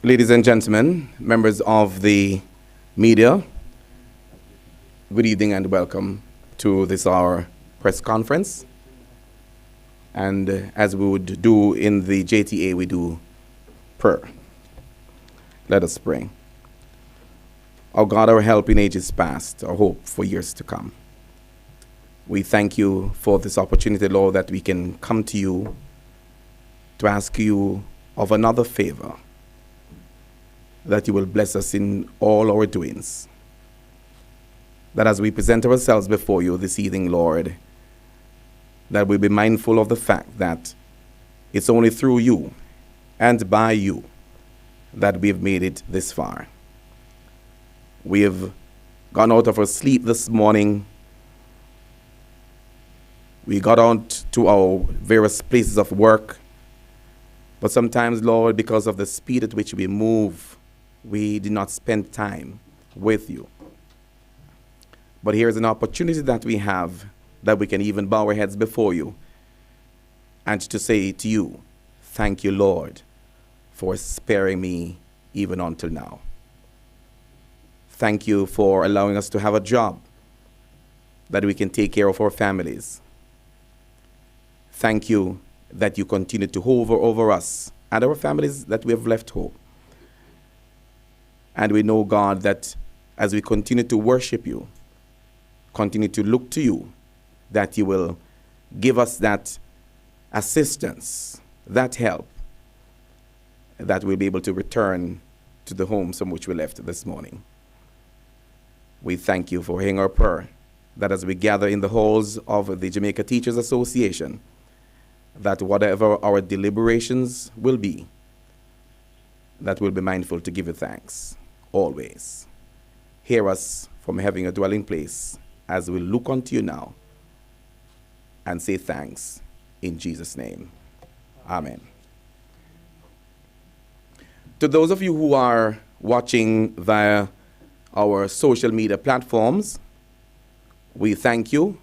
Ladies and gentlemen, members of the media, good evening and welcome to this our press conference. And as we would do in the JTA, we do prayer. Let us pray. Our God, our help in ages past, our hope for years to come. We thank you for this opportunity, Lord, that we can come to you to ask you of another favor, that you will bless us in all our doings. That as we present ourselves before you this evening, Lord, that we'll be mindful of the fact that it's only through you and by you that we have made it this far. We have gone out of our sleep this morning. We got out to our various places of work. But sometimes, Lord, because of the speed at which we move, we did not spend time with you. But here's an opportunity that we have that we can even bow our heads before you and to say to you, thank you, Lord, for sparing me even until now. Thank you for allowing us to have a job that we can take care of our families. Thank you that you continue to hover over us and our families that we have left home. And we know, God, that as we continue to worship you, continue to look to you, that you will give us that assistance, that help, that we'll be able to return to the homes from which we left this morning. We thank you for hearing our prayer, that as we gather in the halls of the Jamaica Teachers Association, that whatever our deliberations will be, that we'll be mindful to give you thanks, always. Hear us from having a dwelling place as we look unto you now and say thanks in Jesus' name. Amen. To those of you who are watching via our social media platforms, we thank you.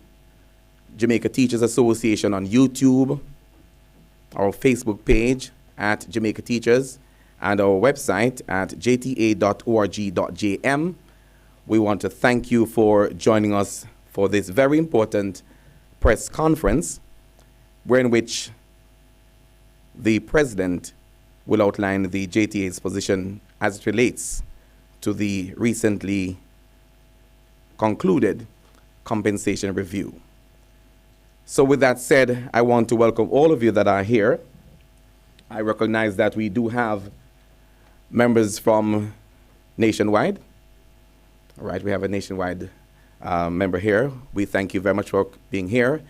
Jamaica Teachers Association on YouTube, our Facebook page at Jamaica Teachers, and our website at jta.org.jm. We want to thank you for joining us for this very important press conference, in which the President will outline the JTA's position as it relates to the recently concluded compensation review. So with that said, I want to welcome all of you that are here. I recognize that we do have members from nationwide. All right, we have a nationwide member here. We thank you very much for being here.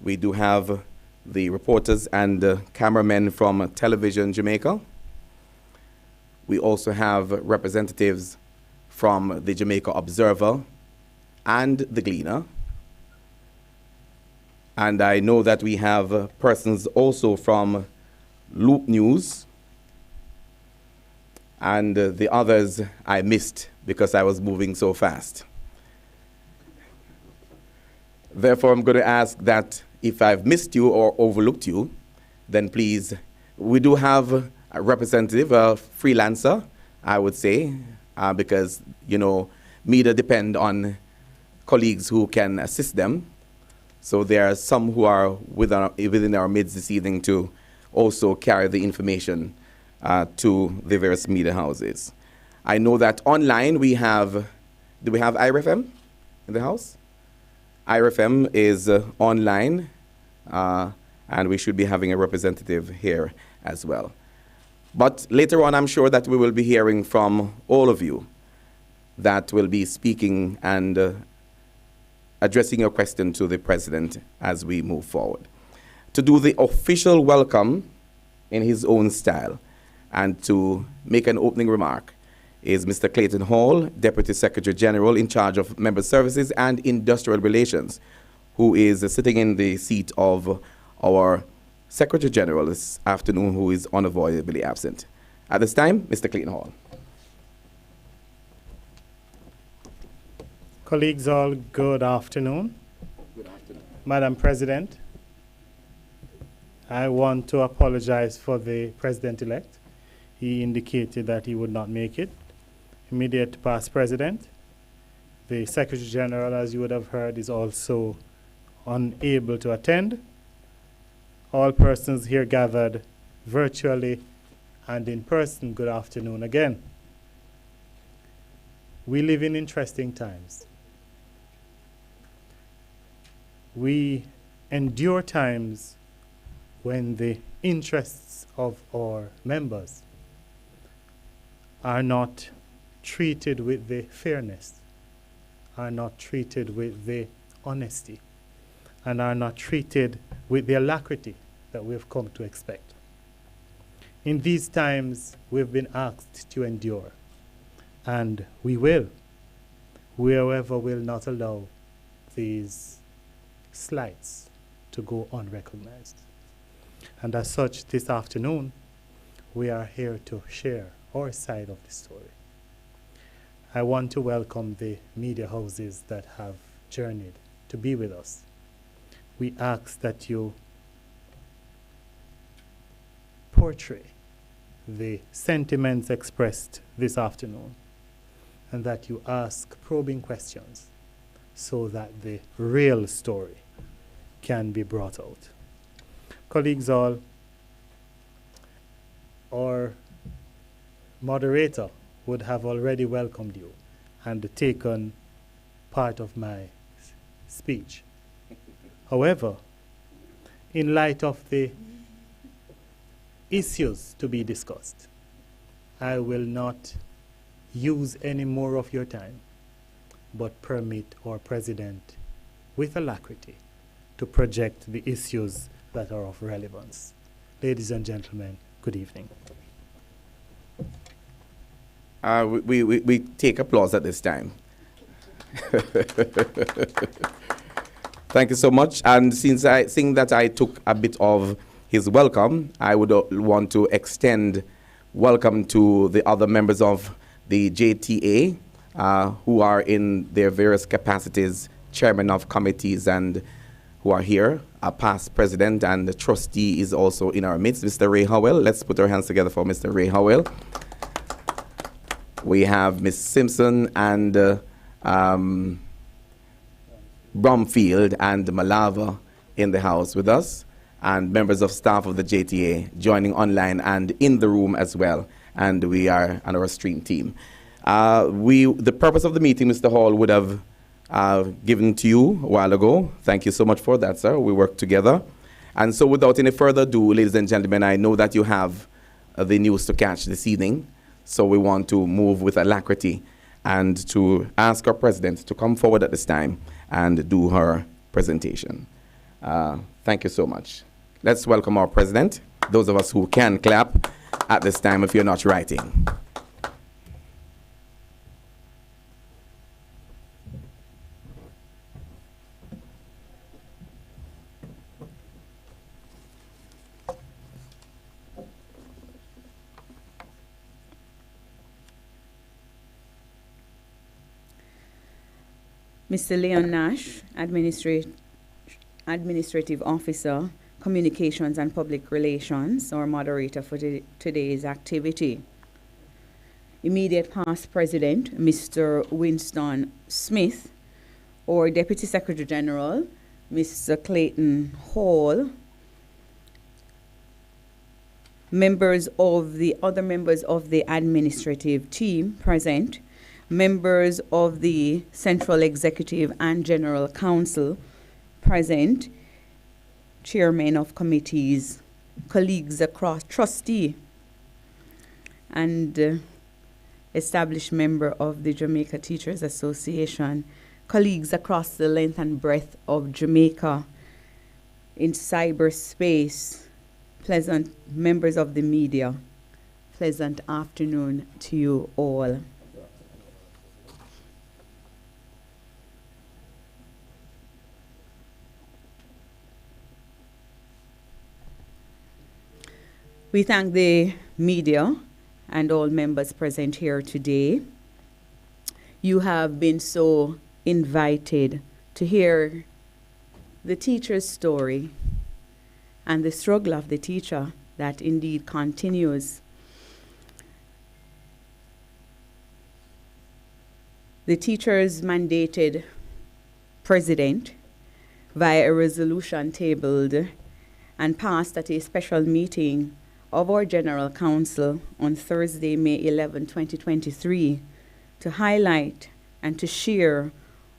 We do have the reporters and cameramen from Television Jamaica. We also have representatives from the Jamaica Observer and the Gleaner. And I know that we have persons also from Loop News, and the others I missed because I was moving so fast. Therefore, I'm going to ask that if I've missed you or overlooked you, then please, we do have a representative, a freelancer, I would say, because, you know, media depend on colleagues who can assist them. So there are some who are within our midst this evening to also carry the information to the various media houses. I know that online we have, do we have IRFM in the house? IRFM is online, and we should be having a representative here as well. But later on, I'm sure that we will be hearing from all of you that will be speaking and addressing your question to the President as we move forward. To do the official welcome in his own style and to make an opening remark is Mr. Clayton Hall, Deputy Secretary General in charge of Member Services and Industrial Relations, who is sitting in the seat of our Secretary General this afternoon, who is unavoidably absent. At this time, Mr. Clayton Hall. Colleagues all, good afternoon. Good afternoon. Madam President, I want to apologize for the President-elect. he indicated that he would not make it. Immediate past president. The Secretary General, as you would have heard, is also unable to attend. All persons here gathered virtually and in person, good afternoon again. We live in interesting times. We endure times when the interests of our members are not treated with the fairness, are not treated with the honesty, and are not treated with the alacrity that we've come to expect. In these times, we've been asked to endure, and we will. We, however, will not allow these slights to go unrecognized. And as such, this afternoon, we are here to share our side of the story. I want to welcome the media houses that have journeyed to be with us. We ask that you portray the sentiments expressed this afternoon and that you ask probing questions so that the real story can be brought out. Colleagues all, our moderator would have already welcomed you and taken part of my speech. However, in light of the issues to be discussed, I will not use any more of your time, but permit our president with alacrity to project the issues that are of relevance. Ladies and gentlemen, good evening. We take applause at this time. Thank you so much. And seeing that I took a bit of his welcome, I would want to extend welcome to the other members of the JTA who are in their various capacities, chairman of committees and who are here. Our past president and the trustee is also in our midst, Mr. Ray Howell. Let's put our hands together for Mr. Ray Howell. We have Ms. Simpson and Bromfield and Malava in the house with us, and members of staff of the JTA joining online and in the room as well. And we are on our stream team. The purpose of the meeting, Mr. Hall would have given to you a while ago. Thank you so much for that, sir. We work together. And so without any further ado, ladies and gentlemen, I know that you have the news to catch this evening. So we want to move with alacrity and to ask our president to come forward at this time and do her presentation. Thank you so much. Let's welcome our president, those of us who can clap at this time if you're not writing. Mr. Leon Nash, Administrative Officer, Communications and Public Relations, our moderator for today's activity. Immediate past President, Mr. Winston Smith, our Deputy Secretary General, Mr. Clayton Hall, other members of the administrative team present, members of the Central Executive and General Council present, chairmen of committees, colleagues across, trustee, and established member of the Jamaica Teachers Association, colleagues across the length and breadth of Jamaica in cyberspace, pleasant members of the media, pleasant afternoon to you all. We thank the media and all members present here today. You have been so invited to hear the teacher's story and the struggle of the teacher that indeed continues. the teachers mandated president via a resolution tabled and passed at a special meeting of our General Council on Thursday, May 11, 2023, to highlight and to share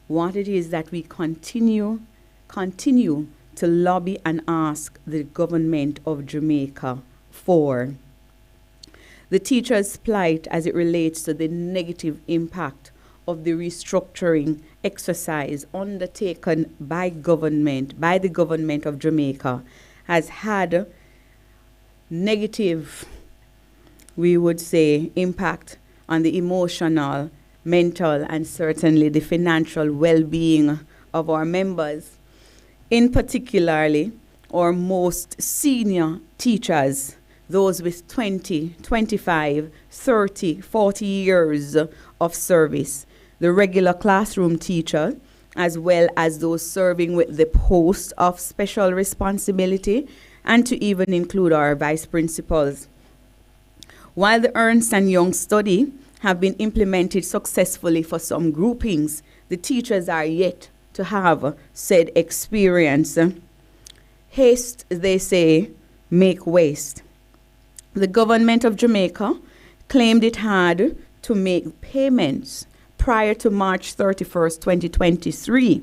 what it is that we continue to lobby and ask the government of Jamaica for. The teachers' plight as it relates to the negative impact of the restructuring exercise undertaken by the government of Jamaica, has had negative, we would say, impact on the emotional, mental, and certainly the financial well-being of our members. In particularly, our most senior teachers, those with 20, 25, 30, 40 years of service, the regular classroom teacher, as well as those serving with the post of special responsibility, and to even include our vice principals. While the Ernst & Young study have been implemented successfully for some groupings, the teachers are yet to have said experience. Haste, they say, make waste. The government of Jamaica claimed it had to make payments prior to March 31st, 2023.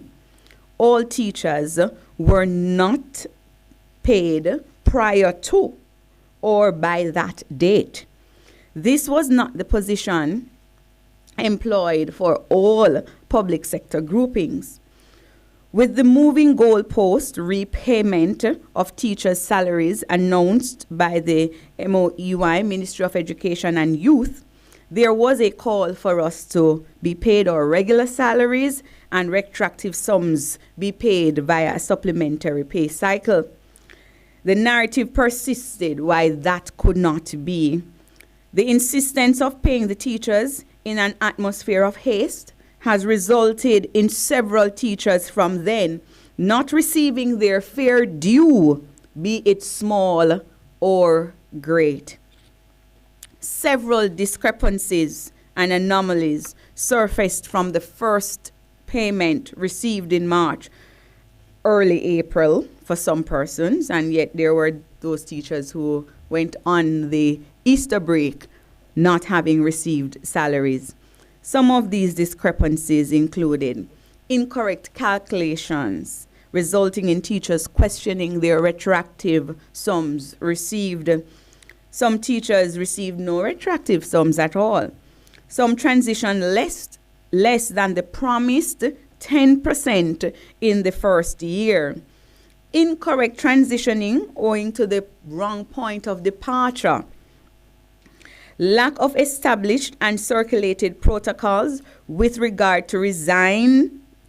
All teachers were not paid prior to or by that date. This was not the position employed for all public sector groupings. With the moving goalpost repayment of teachers' salaries announced by the MOEY, Ministry of Education and Youth, there was a call for us to be paid our regular salaries and retroactive sums be paid via a supplementary pay cycle. The narrative persisted why that could not be. The insistence of paying the teachers in an atmosphere of haste has resulted in several teachers from then not receiving their fair due, be it small or great. Several discrepancies and anomalies surfaced from the first payment received in March, early April for some persons, and yet there were those teachers who went on the Easter break not having received salaries. Some of these discrepancies included incorrect calculations, resulting in teachers questioning their retroactive sums received. Some teachers received no retroactive sums at all. Some transitioned less than the promised 10% in the first year. Incorrect transitioning owing to the wrong point of departure. Lack of established and circulated protocols with regard to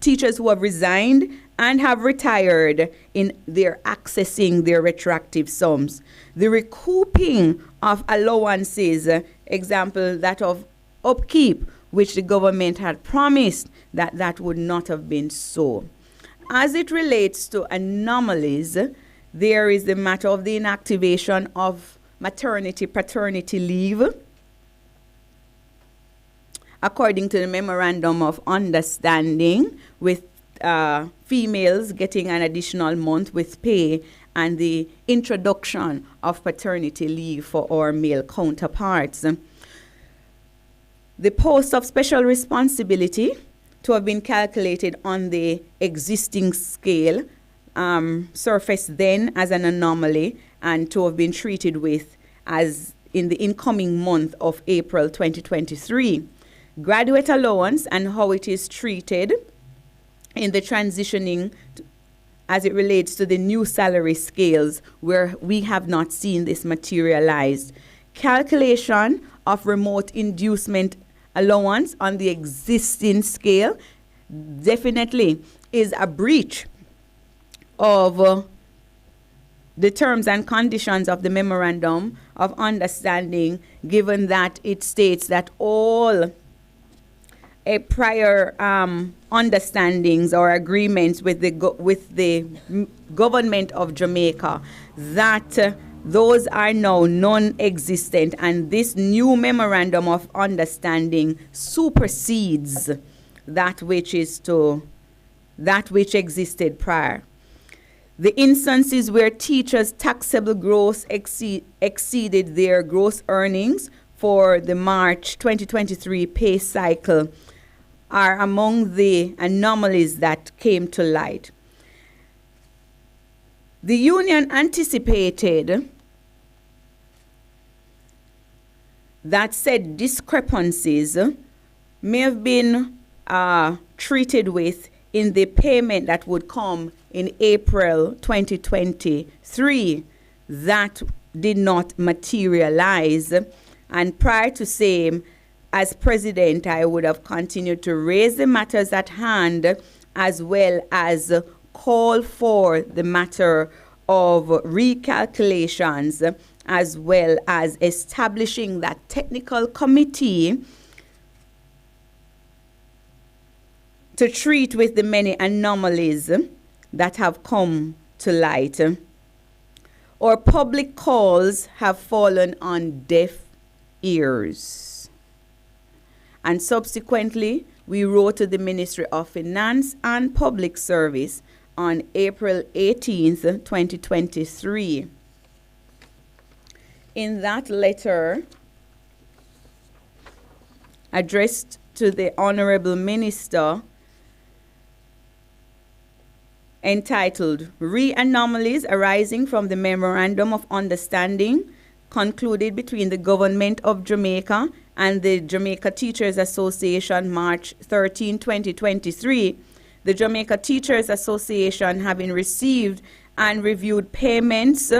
teachers who have resigned and have retired in their accessing their retroactive sums. The recouping of allowances, example that of upkeep, which the government had promised that would not have been so. As it relates to anomalies, there is the matter of the inactivation of maternity, paternity leave. According to the Memorandum of Understanding, with females getting an additional month with pay and the introduction of paternity leave for our male counterparts. The post of special responsibility to have been calculated on the existing scale surfaced then as an anomaly and to have been treated with as in the incoming month of April 2023. Graduate allowance and how it is treated in the transitioning as it relates to the new salary scales where we have not seen this materialized. Calculation of remote inducement allowance on the existing scale definitely is a breach of the terms and conditions of the Memorandum of Understanding, given that it states that all prior understandings or agreements with the government of Jamaica, that those are now non-existent, and this new Memorandum of Understanding supersedes that which existed prior. The instances where teachers' taxable gross exceeded their gross earnings for the March 2023 pay cycle are among the anomalies that came to light. The union anticipated that said discrepancies may have been treated with in the payment that would come in April 2023. That did not materialize. And prior to same, as president, I would have continued to raise the matters at hand, as well as call for the matter of recalculations, as well as establishing that technical committee to treat with the many anomalies that have come to light. Our public calls have fallen on deaf ears. And subsequently, we wrote to the Ministry of Finance and Public Service on April 18th, 2023. In that letter, addressed to the Honorable Minister, entitled Re-Anomalies Arising from the Memorandum of Understanding concluded between the Government of Jamaica and the Jamaica Teachers Association March 13, 2023, the Jamaica Teachers Association, having received and reviewed payments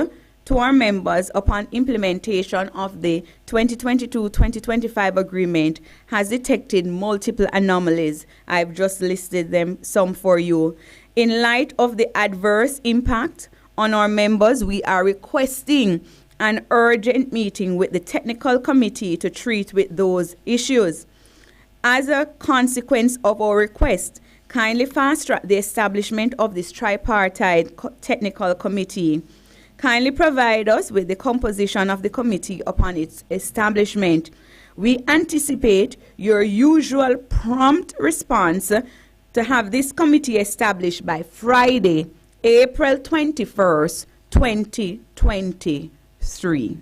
to our members upon implementation of the 2022-2025 agreement, has detected multiple anomalies. I've just listed them, some for you. In light of the adverse impact on our members, we are requesting an urgent meeting with the technical committee to treat with those issues. As a consequence of our request, kindly fast-track the establishment of this tripartite technical committee. Kindly provide us with the composition of the committee upon its establishment. We anticipate your usual prompt response to have this committee established by Friday, April 21st, 2023.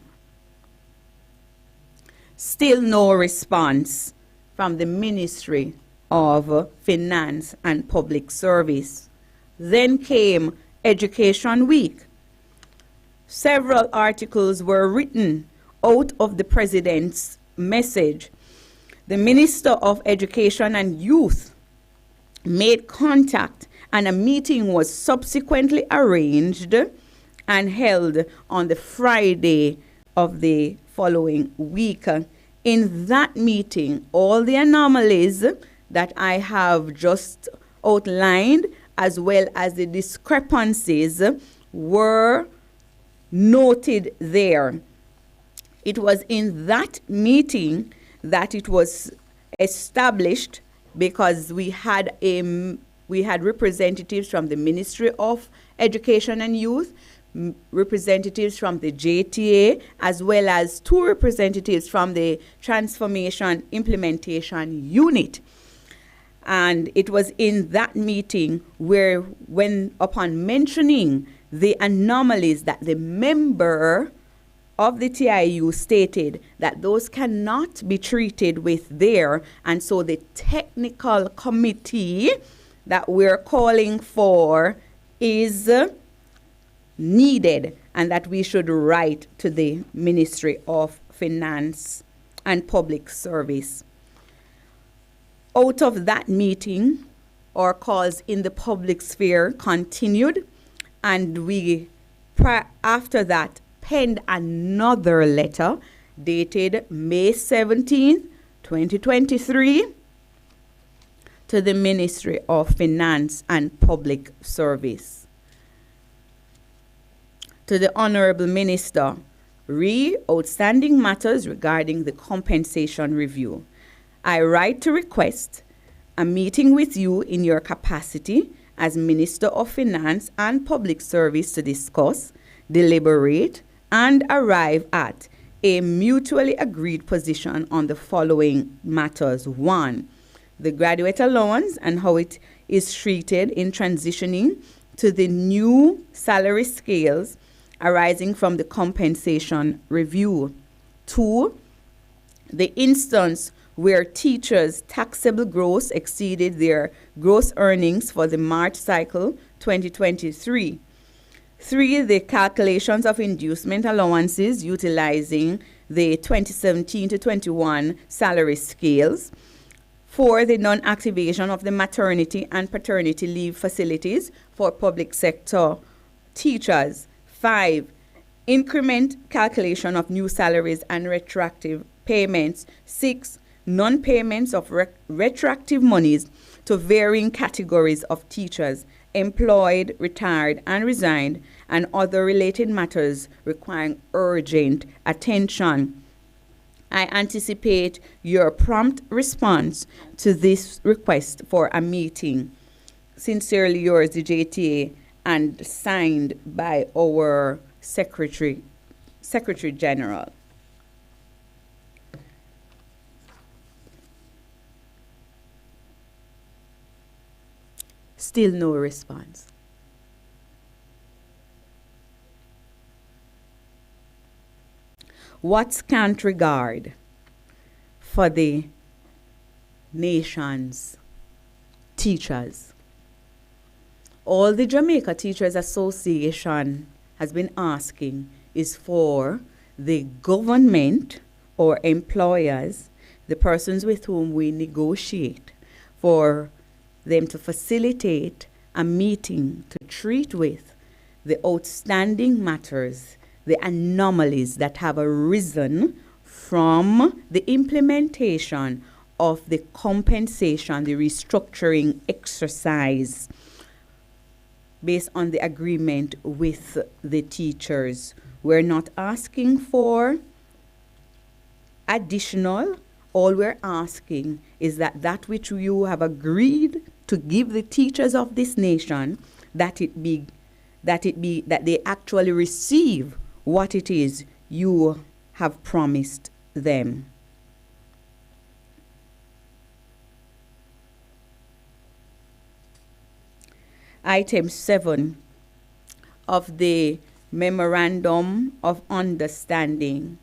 Still no response from the Ministry of Finance and Public Service. Then came Education Week. Several articles were written out of the President's message. The Minister of Education and Youth made contact, and a meeting was subsequently arranged and held on the Friday of the following week. In that meeting, all the anomalies that I have just outlined, as well as the discrepancies, were noted there. It was in that meeting that it was established, because we had representatives from the Ministry of Education and Youth, representatives from the JTA, as well as 2 representatives from the Transformation Implementation Unit. And it was in that meeting where, when upon mentioning the anomalies that the member of the TIU stated that those cannot be treated with there, and so the technical committee that we're calling for is needed, and that we should write to the Ministry of Finance and Public Service. Out of that meeting, our calls in the public sphere continued, and we, after that, penned another letter dated May 17, 2023, to the Ministry of Finance and Public Service. To the Honorable Minister, outstanding matters regarding the compensation review. I write to request a meeting with you in your capacity as Minister of Finance and Public Service to discuss, deliberate, and arrive at a mutually agreed position on the following matters. 1, the graduate allowance and how it is treated in transitioning to the new salary scales arising from the compensation review. 2, the instance where teachers' taxable gross exceeded their gross earnings for the March cycle 2023. 3, the calculations of inducement allowances utilizing the 2017 to 21 salary scales. 4, the non-activation of the maternity and paternity leave facilities for public sector teachers. 5, increment calculation of new salaries and retroactive payments. 6, non-payments of retroactive monies to varying categories of teachers employed, retired, and resigned, and other related matters requiring urgent attention. I anticipate your prompt response to this request for a meeting. Sincerely yours, the JTA, and signed by our Secretary General. Still no response. What scant regard for the nation's teachers? All the Jamaica Teachers Association has been asking is for the government or employers, the persons with whom we negotiate, for them to facilitate a meeting to treat with the outstanding matters, the anomalies that have arisen from the implementation of the compensation, the restructuring exercise based on the agreement with the teachers. We're not asking for additional. All we're asking is that that which you have agreed to give the teachers of this nation, that they actually receive what it is you have promised them. Item 7 of the Memorandum of Understanding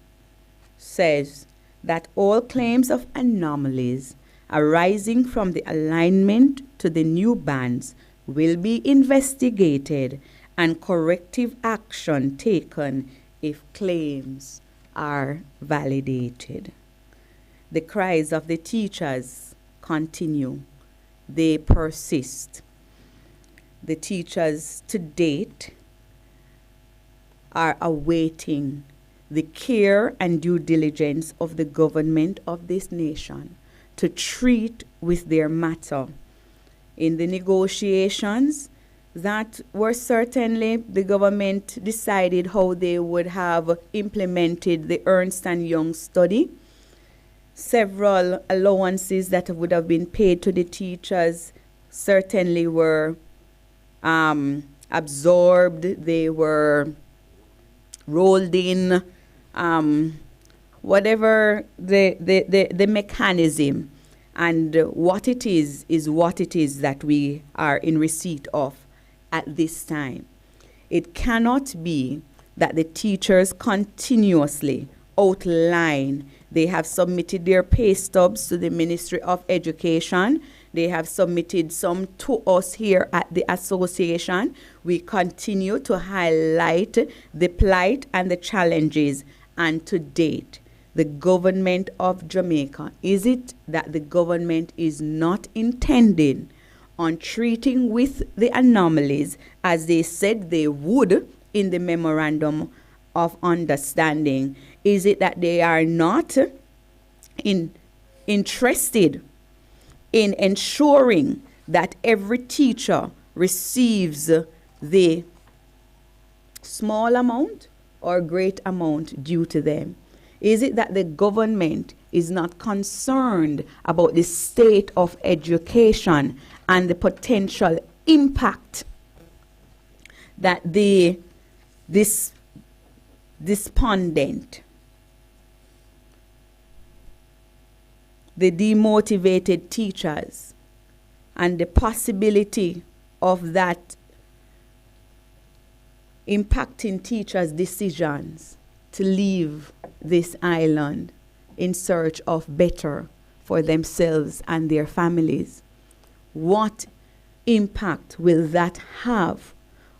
says that all claims of anomalies arising from the alignment to the new bands will be investigated and corrective action taken if claims are validated. The cries of the teachers continue. They persist. The teachers to date are awaiting the care and due diligence of the government of this nation to treat with their matter. In the negotiations that were certainly, the government decided how they would have implemented the Ernst & Young study. Several allowances that would have been paid to the teachers certainly were absorbed, they were rolled in, whatever the mechanism, and what it is what it is that we are in receipt of at this time. It cannot be that the teachers continuously outline. They have submitted their pay stubs to the Ministry of Education. They have submitted some to us here at the association. We continue to highlight the plight and the challenges. And to date, the government of Jamaica, is it that the government is not intending on treating with the anomalies as they said they would in the Memorandum of Understanding? Is it that they are not interested in ensuring that every teacher receives the small amount or great amount due to them? Is it that the government is not concerned about the state of education and the potential impact that this despondent, the demotivated teachers and the possibility of that impacting teachers' decisions to leave this island in search of better for themselves and their families. What impact will that have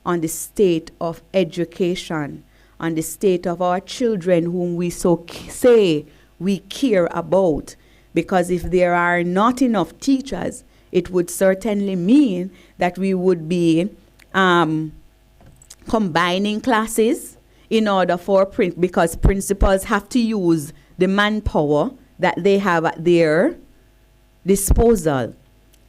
on the state of education, on the state of our children whom we say we care about? Because if there are not enough teachers, it would certainly mean that we would be combining classes in order for because principals have to use the manpower that they have at their disposal.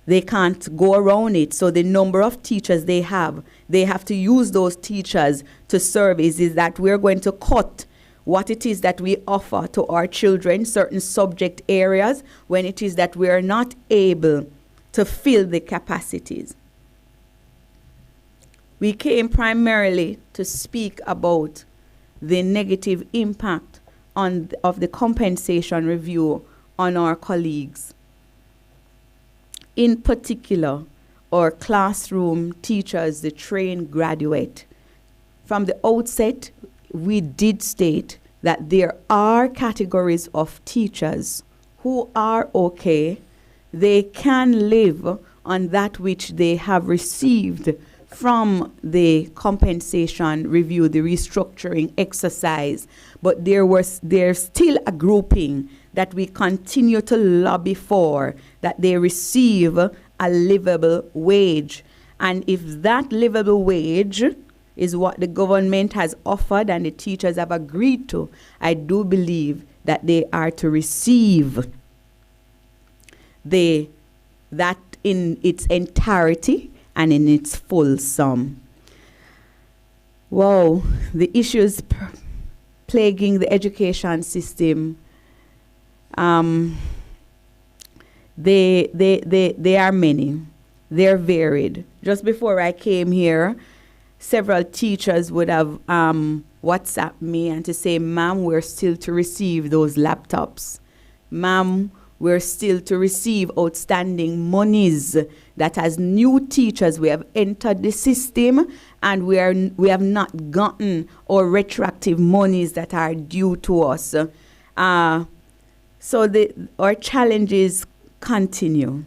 They can't go around it. So the number of teachers they have to use those teachers to serve is that we're going to cut what it is that we offer to our children, certain subject areas, when it is that we are not able to fill the capacities. We came primarily to speak about the negative impact of the compensation review on our colleagues. In particular, our classroom teachers, the trained graduate. From the outset, we did state that there are categories of teachers who are okay. They can live on that which they have received from the compensation review, the restructuring exercise, but there's still a grouping that we continue to lobby for, that they receive a livable wage. And if that livable wage is what the government has offered and the teachers have agreed to, I do believe that they are to receive that in its entirety and in its full sum. Wow, the issues plaguing the education system, they are many. They're varied. Just before I came here, several teachers would have WhatsApped me and to say, "Ma'am, we're still to receive those laptops. Ma'am, we're still to receive outstanding monies that as new teachers we have entered the system and we have not gotten our retroactive monies that are due to us." So our challenges continue.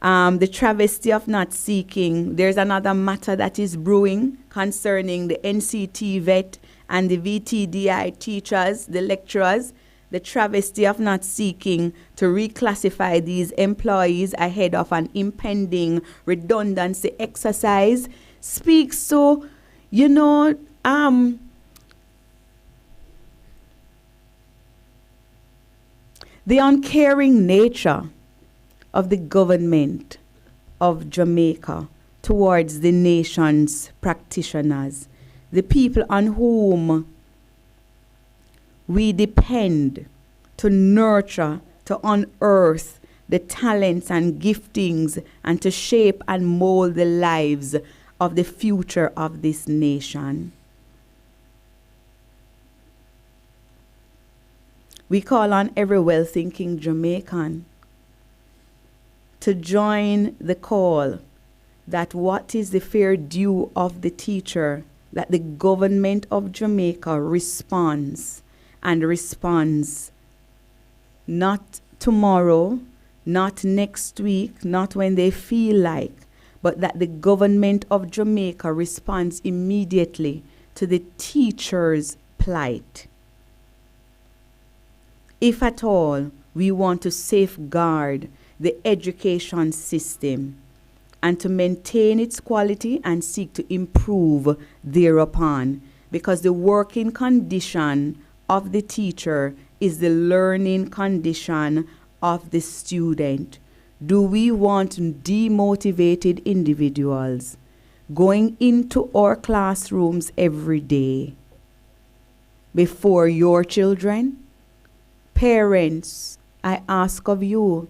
The travesty of not seeking. There's another matter that is brewing concerning the NCT vet and the VTDI teachers, the lecturers. The travesty of not seeking to reclassify these employees ahead of an impending redundancy exercise speaks to, the uncaring nature of the government of Jamaica towards the nation's practitioners, the people on whom we depend to nurture, to unearth the talents and giftings and to shape and mold the lives of the future of this nation. We call on every well-thinking Jamaican to join the call that what is the fair due of the teacher, that the government of Jamaica responds not tomorrow, not next week, not when they feel like, but that the government of Jamaica responds immediately to the teacher's plight. If at all we want to safeguard the education system and to maintain its quality and seek to improve thereupon, because the working condition of the teacher is the learning condition of the student. Do we want demotivated individuals going into our classrooms every day before your children? Parents, I ask of you,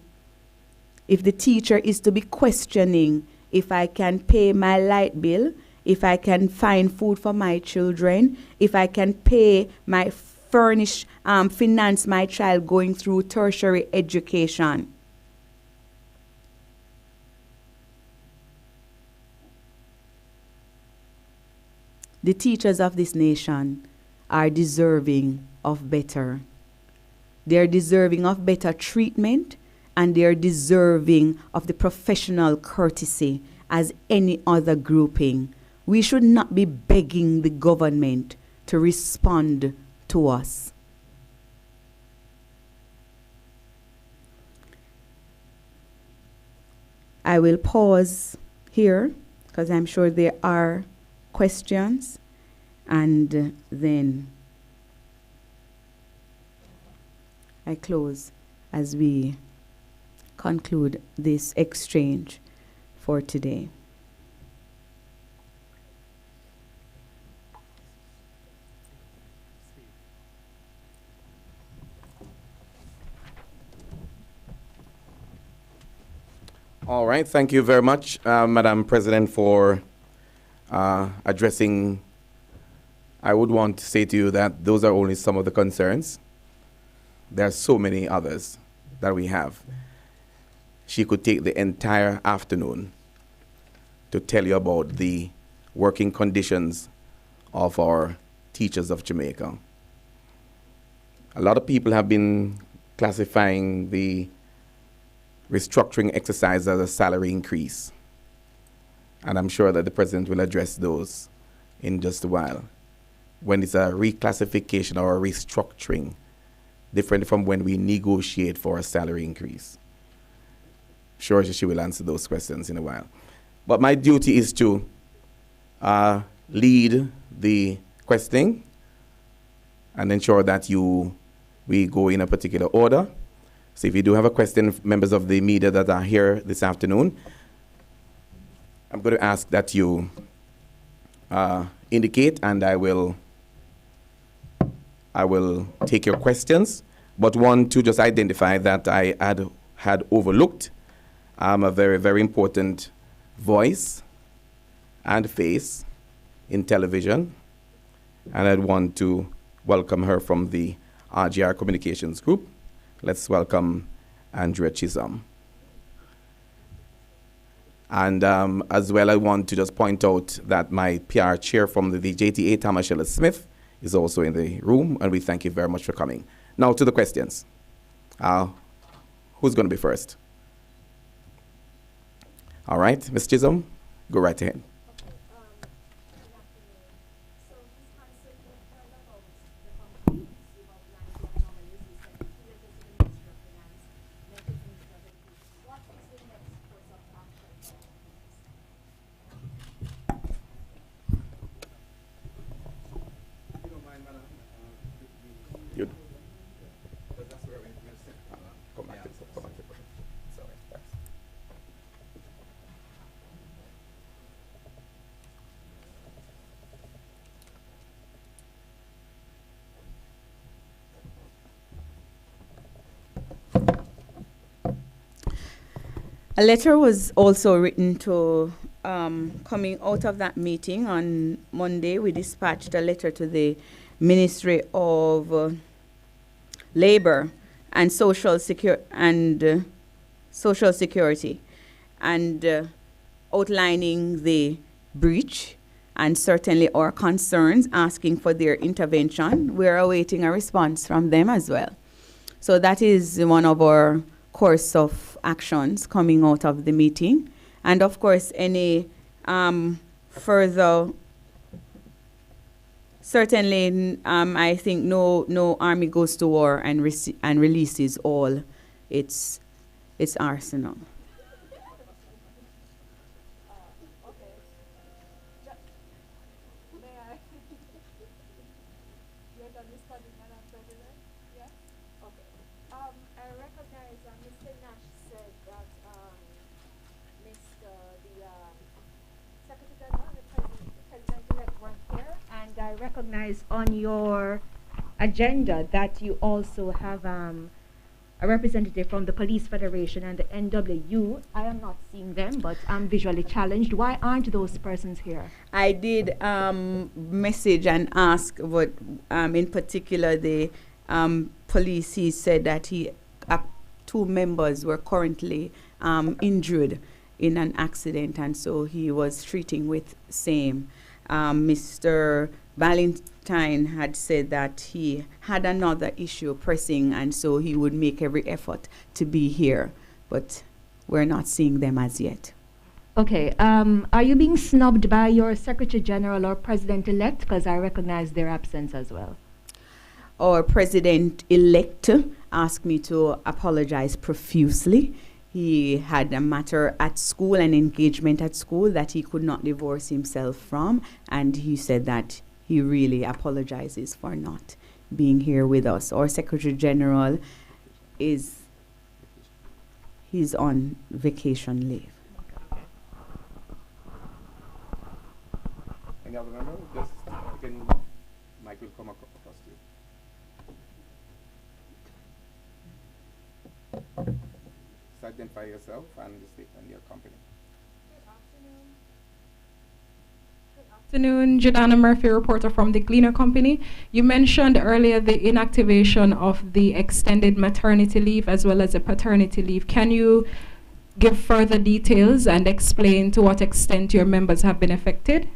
if the teacher is to be questioning if I can pay my light bill, if I can find food for my children, if I can pay my finance my child going through tertiary education. The teachers of this nation are deserving of better. They're deserving of better treatment, and they're deserving of the professional courtesy as any other grouping. We should not be begging the government to respond to us. I will pause here because I'm sure there are questions, and then I close as we conclude this exchange for today. All right, thank you very much, Madam President, for addressing. I would want to say to you that those are only some of the concerns. There are so many others that we have. She could take the entire afternoon to tell you about the working conditions of our teachers of Jamaica. A lot of people have been classifying the restructuring exercise as a salary increase. And I'm sure that the President will address those in just a while. When it's a reclassification or a restructuring, different from when we negotiate for a salary increase. Sure, she will answer those questions in a while. But my duty is to lead the questioning and ensure that we go in a particular order. So if you do have a question, members of the media that are here this afternoon, I'm going to ask that you indicate, and I will take your questions. But want to just identify that I had overlooked a very, very important voice and face in television, and I'd want to welcome her from the RGR Communications Group. Let's welcome Andrea Chisholm. And as well, I want to just point out that my PR chair from the JTA, Thomas Shella Smith, is also in the room, and we thank you very much for coming. Now to the questions. Who's going to be first? All right, Ms. Chisholm, go right ahead. A letter was also written to, coming out of that meeting on Monday, we dispatched a letter to the Ministry of Labor and Social Security, and outlining the breach and certainly our concerns, asking for their intervention. We're awaiting a response from them as well. So that is one of our course of actions coming out of the meeting. And of course, any further, certainly I think no army goes to war and releases all its arsenal. I recognize on your agenda that you also have a representative from the Police Federation and the NWU. I am not seeing them, but I'm visually challenged. Why aren't those persons here? I did message and ask what, in particular, the police. He said that two members were currently injured in an accident, and so he was treating with same. Mr. Valentine had said that he had another issue pressing, and so he would make every effort to be here, but we're not seeing them as yet. Okay, are you being snubbed by your Secretary General or President-elect? Because I recognize their absence as well. Our President-elect asked me to apologize profusely. He had a matter at school, an engagement at school that he could not divorce himself from, and he said that he really apologizes for not being here with us. Our Secretary General he's on vacation leave. Any other member? Just Mike will come across to you. So identify yourself and the state and your company. Afternoon, Jordana Murphy, reporter from the Gleaner Company. You mentioned earlier the inactivation of the extended maternity leave as well as the paternity leave. Can you give further details and explain to what extent your members have been affected?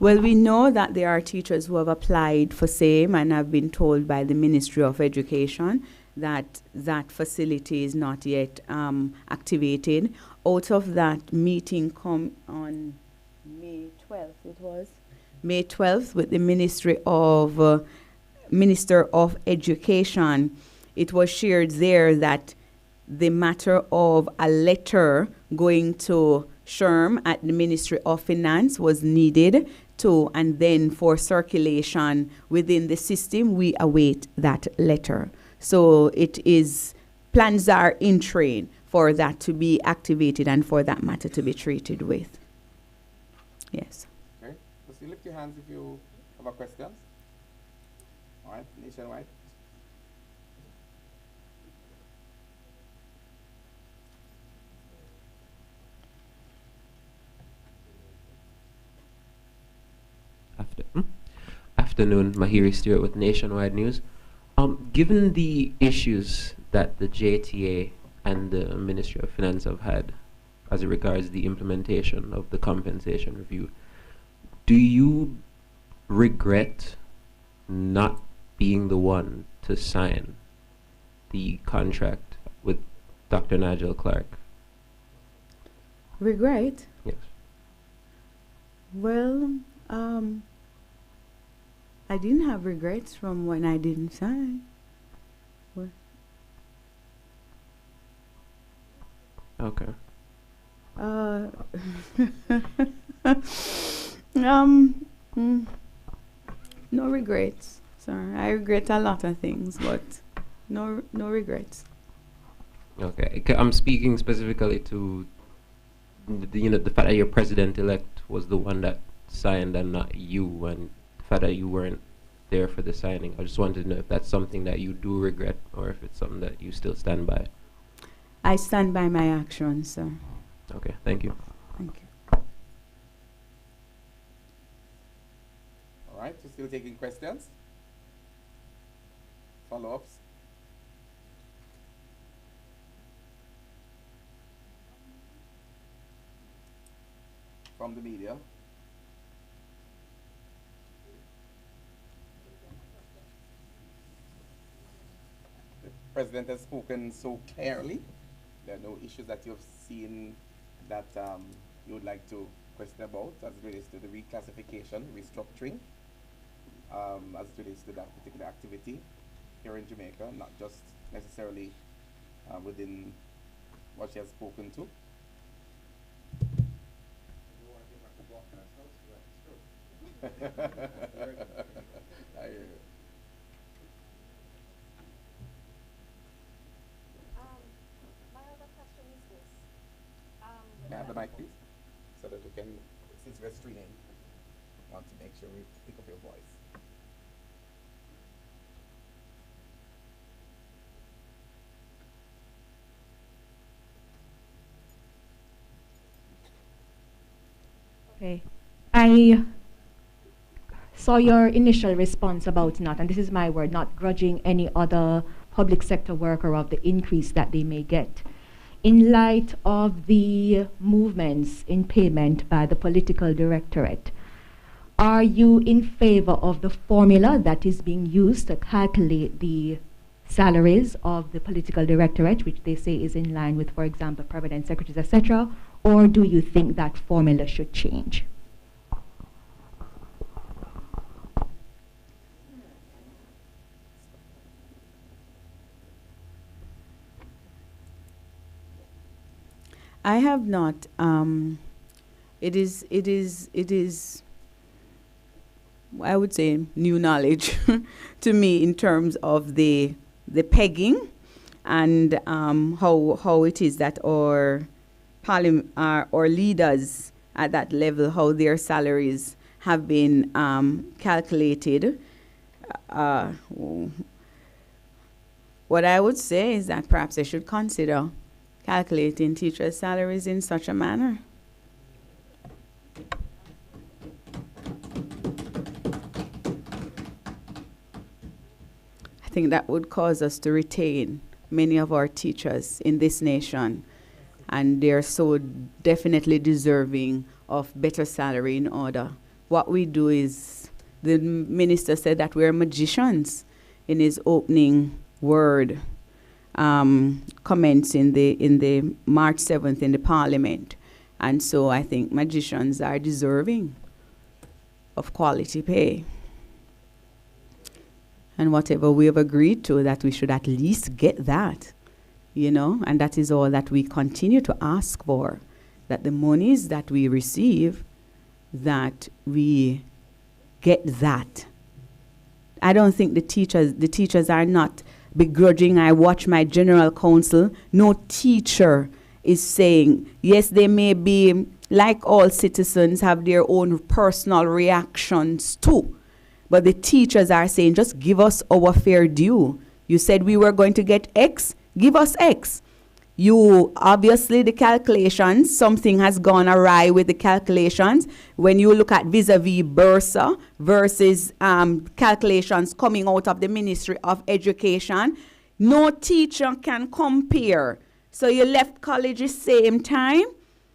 Well, we know that there are teachers who have applied for same and have been told by the Ministry of Education that that facility is not yet activated. Out of that meeting come on May 12th, it was May 12th with the Minister of Education. It was shared there that the matter of a letter going to SHRM at the Ministry of Finance was needed to, and then for circulation within the system, we await that letter. So plans are in train for that to be activated and for that matter to be treated with. Yes. Okay. Just lift your hands if you have a question. All right, nationwide. Afternoon, Mahiri Stewart with Nationwide News. Given the issues that the JTA and the Ministry of Finance have had as it regards the implementation of the compensation review, do you regret not being the one to sign the contract with Dr. Nigel Clark? Regret? Yes. Well, I didn't have regrets from when I didn't sign. What? Okay. No regrets. Sorry, I regret a lot of things, but no regrets. Okay. I'm speaking specifically to the fact that your president-elect was the one that signed and not you, and the fact that you weren't there for the signing. I just wanted to know if that's something that you do regret or if it's something that you still stand by. I stand by my actions, sir. Okay, thank you. Thank you. All right, so still taking questions? Follow-ups? From the media? The President has spoken so clearly. There are no issues that you have seen that you would like to question about as it relates to the reclassification, restructuring, as it relates to that particular activity here in Jamaica, not just necessarily within what she has spoken to. I hear you. My other question is this. May I have the mic, please? So that we can, since we're streaming, want to make sure we pick up your voice. Okay. I saw your initial response about not, and this is my word, not grudging any other public sector worker of the increase that they may get. In light of the movements in payment by the political directorate, are you in favor of the formula that is being used to calculate the salaries of the political directorate, which they say is in line with, for example, permanent secretaries, etc., or do you think that formula should change? I have not. It is, I would say, new knowledge to me in terms of the pegging and how it is that our our leaders at that level, how their salaries have been calculated. What I would say is that perhaps they should consider calculating teachers' salaries in such a manner. I think that would cause us to retain many of our teachers in this nation, and they're so definitely deserving of better salary in order. What we do is, the minister said that we're magicians in his opening word, comments in the March 7th in the Parliament. And so I think magicians are deserving of quality pay. And whatever we have agreed to, that we should at least get that, you know, and that is all that we continue to ask for, that the monies that we receive, that we get that. I don't think the teachers are not begrudging. I watch my general counsel. No teacher is saying, yes, they may be, like all citizens, have their own personal reactions too. But the teachers are saying, just give us our fair due. You said we were going to get X, give us X. You, obviously, the calculations, something has gone awry with the calculations. When you look at vis-a-vis Bursa versus calculations coming out of the Ministry of Education, no teacher can compare. So you left college the same time,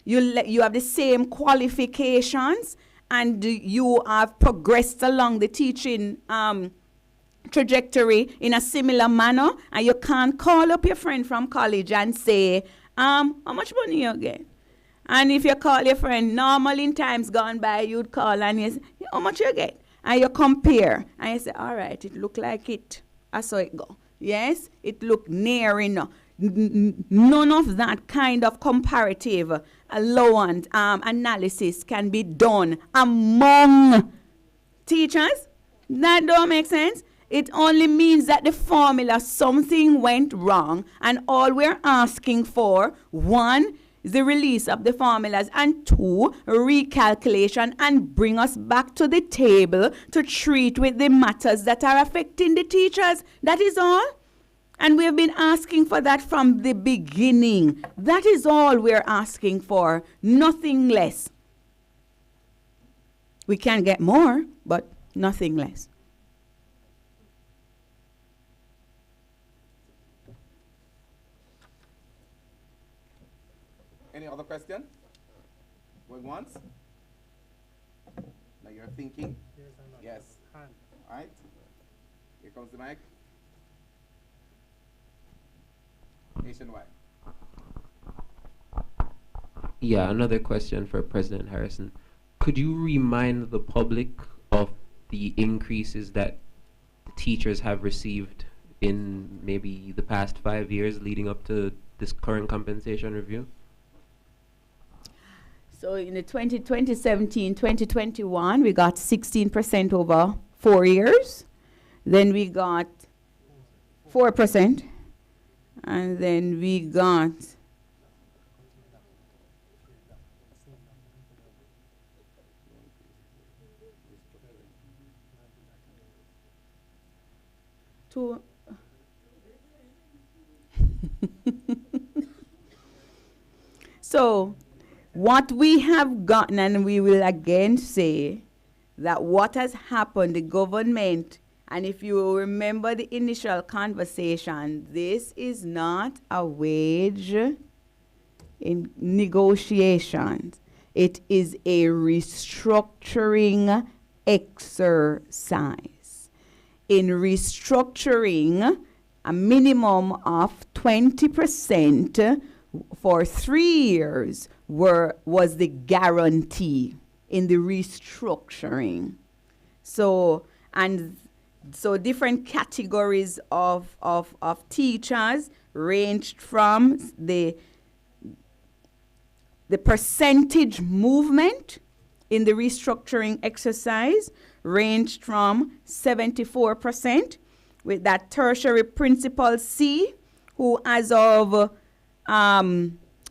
you have the same qualifications, and you have progressed along the teaching trajectory in a similar manner, and you can't call up your friend from college and say, how much money you get? And if you call your friend, normally in times gone by, you'd call and you say, how much you get? And you compare, and you say, all right, it look like it. I saw it go. Yes, it look near enough. None of that kind of comparative allowance analysis can be done among teachers. That don't make sense. It only means that the formula, something went wrong, and all we're asking for, one, is the release of the formulas, and two, recalculation, and bring us back to the table to treat with the matters that are affecting the teachers. That is all. And we have been asking for that from the beginning. That is all we're asking for, nothing less. We can get more, but nothing less. Any other question? Going once? Now you're thinking? Yes. All right. Here comes the mic. Nationwide. Yeah, another question for President Harrison. Could you remind the public of the increases that teachers have received in maybe the past 5 years leading up to this current compensation review? So in the 2017, 2021, we got 16% over 4 years. Then we got 4%. And then we got two. So What we have gotten, and we will again say that what has happened, the government, and if you remember the initial conversation, this is not a wage in negotiations. It is a restructuring exercise. In restructuring, a minimum of 20% for 3 years was the guarantee in the restructuring. So different categories of teachers ranged from the percentage movement in the restructuring exercise ranged from 74%, with that tertiary principal C, who as of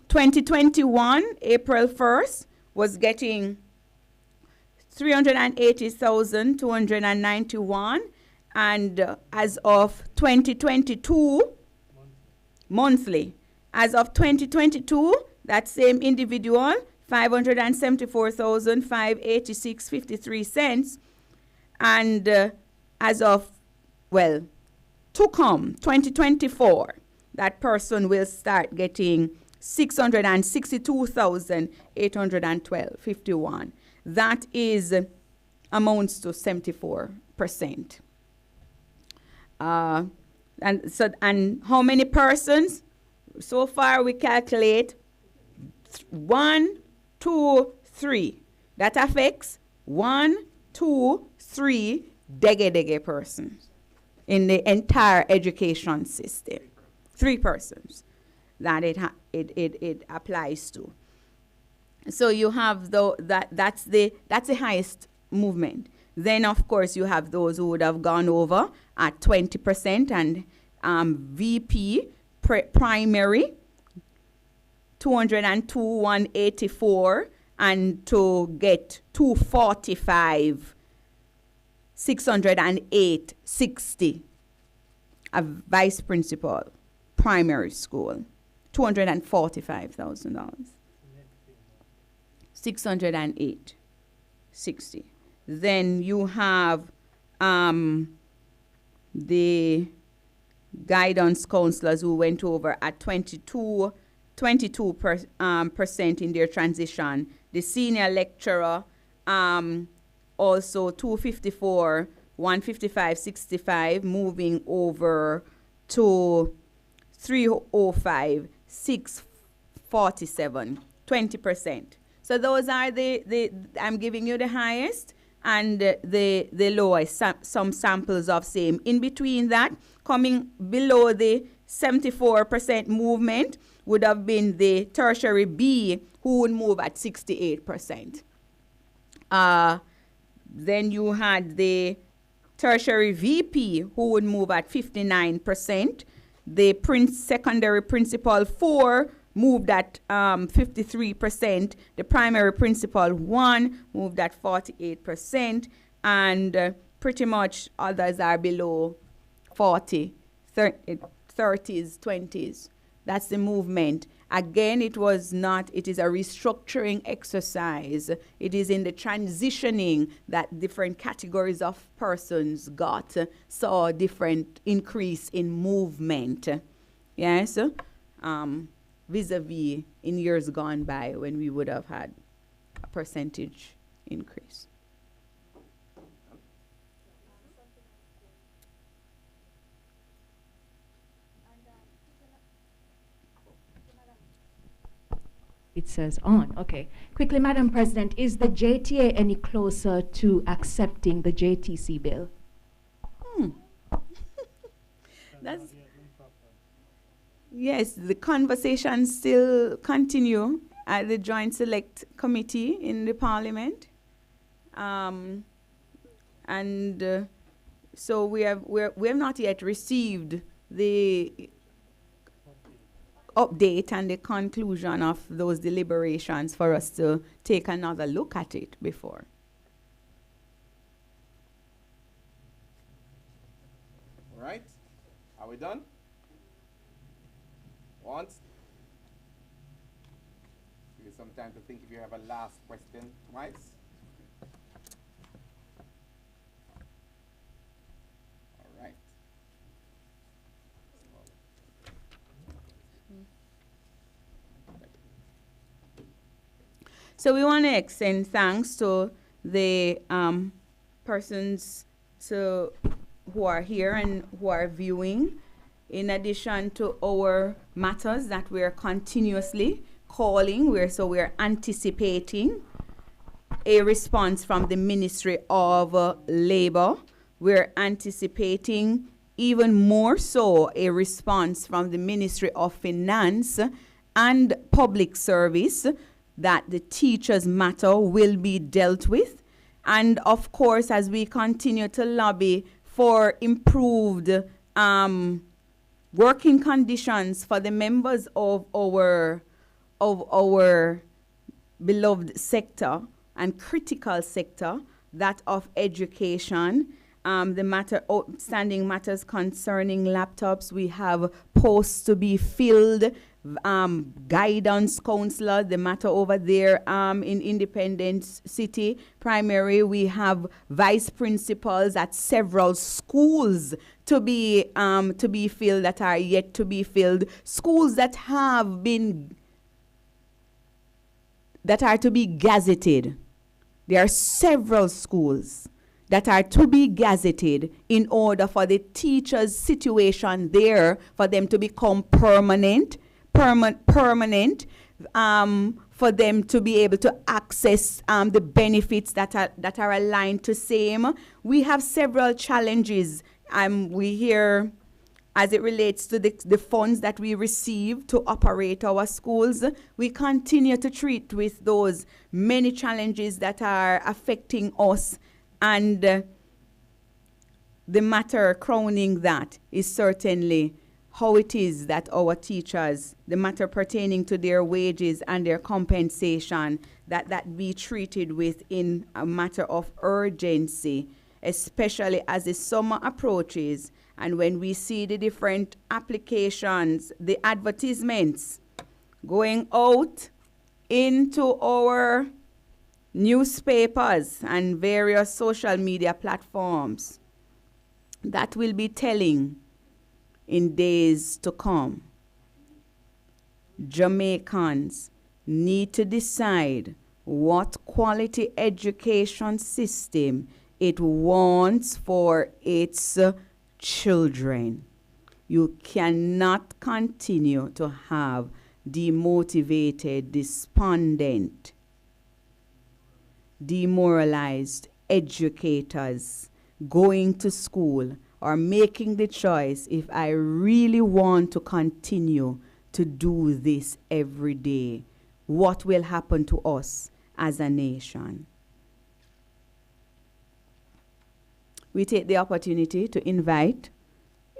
2021, April 1st, was getting 380,291, and as of 2022, monthly. As of 2022, that same individual, 574,586.53 cents, and as of, well, to come, 2024, that person will start getting 662,812.51. That is amounts to 74%. And how many persons? So far we calculate 1, 2, 3. That affects 1, 2, 3 dege persons in the entire education system. 3 persons that it applies to. So you have that's the highest movement. Then of course you have those who would have gone over at 20%, and VP primary 202,184, and to get 245 608.60. A vice principal primary school, $245,000. 608.60. Then you have the guidance counselors who went over at 22% in their transition. The senior lecturer also 254, 155.65, moving over to 305, 647, 20%. So those are the I'm giving you the highest and the lowest, some samples of same. In between that, coming below the 74% movement would have been the tertiary B, who would move at 68%. Then you had the tertiary VP, who would move at 59%. The secondary principal 4 moved at 53%. The primary principal 1 moved at 48%. And pretty much others are below 40, 30s, 20s. That's the movement. Again, it is a restructuring exercise. It is in the transitioning that different categories of persons saw different increase in movement. Yes? Vis-a-vis in years gone by when we would have had a percentage increase. It says on. Okay. Quickly, Madam President, is the JTA any closer to accepting the JTC bill? Yes, the conversations still continue at the Joint Select Committee in the Parliament. So we have not yet received the update and the conclusion of those deliberations for us to take another look at it before. All right, are we done? Once. some time to think if you have a last question, twice. All right. So we want to extend thanks to the persons who are here and who are viewing, in addition to our matters that we're continuously calling. We're anticipating a response from the Ministry of Labor. We're anticipating even more so a response from the Ministry of Finance and Public Service, that the teachers' matter will be dealt with. And of course, as we continue to lobby for improved working conditions for the members of our beloved sector and critical sector, that of education, the outstanding matters concerning laptops, we have posts to be filled, guidance counselor, the matter over there in Independence City Primary. We have vice principals at several schools to be filled, that are yet to be filled. Schools that are to be gazetted. There are several schools that are to be gazetted in order for the teachers' situation there, for them to become permanent, for them to be able to access the benefits that are aligned to same. We have several challenges. We hear as it relates to the funds that we receive to operate our schools. We continue to treat with those many challenges that are affecting us, and the matter crowning that is certainly how it is that our teachers, the matter pertaining to their wages and their compensation, that be treated with in a matter of urgency, especially as the summer approaches and when we see the different applications, the advertisements going out into our newspapers and various social media platforms. That will be telling in days to come. Jamaicans need to decide what quality education system it wants for its children. You cannot continue to have demotivated, despondent, demoralized educators going to school or making the choice, if I really want to continue to do this every day, what will happen to us as a nation? We take the opportunity to invite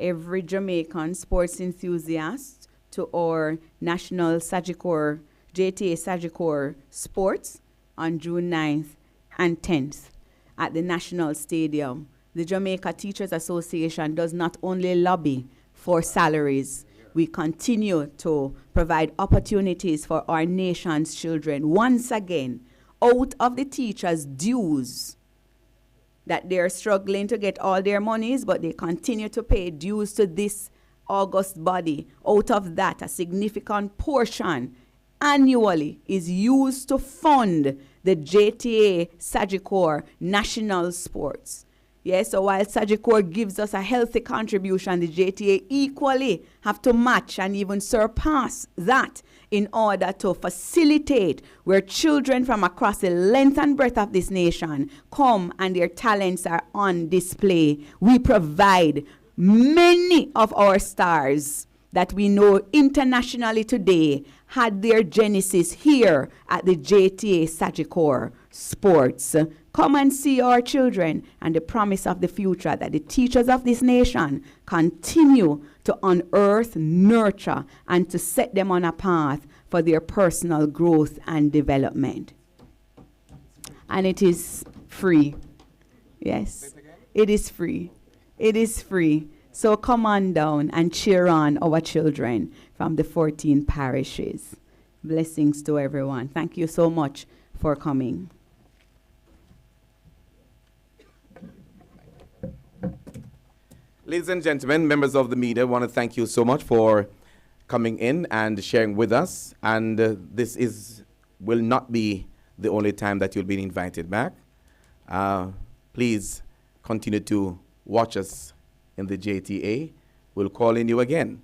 every Jamaican sports enthusiast to our National Sagicor, JTA Sagicor Sports on June 9th and 10th at the National Stadium. The Jamaica Teachers Association does not only lobby for salaries, we continue to provide opportunities for our nation's children. Once again, out of the teachers' dues, that they're struggling to get all their monies, but they continue to pay dues to this august body. Out of that, a significant portion annually is used to fund the JTA Sagicor National Sports. Yes, so while Sagicor gives us a healthy contribution, the JTA equally have to match and even surpass that in order to facilitate where children from across the length and breadth of this nation come and their talents are on display. We provide many of our stars that we know internationally today had their genesis here at the JTA Sagicor Sports. Come and see our children and the promise of the future that the teachers of this nation continue to unearth, nurture, and to set them on a path for their personal growth and development. And it is free. Yes, it is free. It is free. So come on down and cheer on our children from the 14 parishes. Blessings to everyone. Thank you so much for coming. Ladies and gentlemen, members of the media, I want to thank you so much for coming in and sharing with us. And this will not be the only time that you'll be invited back. Please continue to watch us in the JTA. We'll call in you again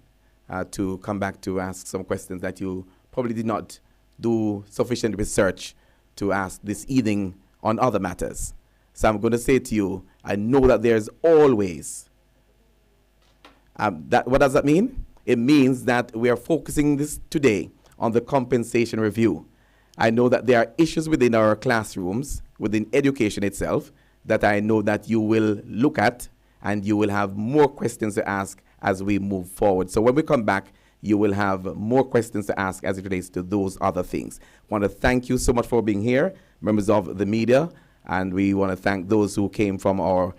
to come back to ask some questions that you probably did not do sufficient research to ask this evening on other matters. So I'm going to say to you, I know that there's always, what does that mean? It means that we are focusing this today on the compensation review. I know that there are issues within our classrooms, within education itself, that I know that you will look at and you will have more questions to ask as we move forward. So when we come back, you will have more questions to ask as it relates to those other things. I want to thank you so much for being here, members of the media, and we want to thank those who came from our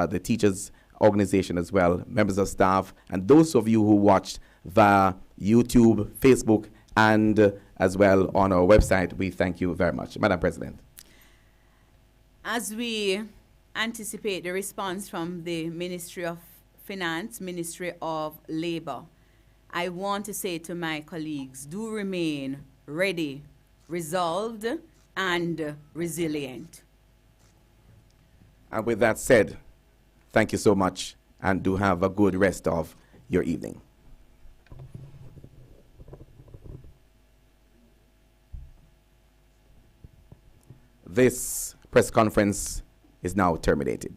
the teachers organization as well, members of staff, and those of you who watched via YouTube, Facebook, and as well on our website. We thank you very much. Madam President. As we anticipate the response from the Ministry of Finance, Ministry of Labor, I want to say to my colleagues, do remain ready, resolved, and resilient. And with that said, thank you so much, and do have a good rest of your evening. This press conference is now terminated.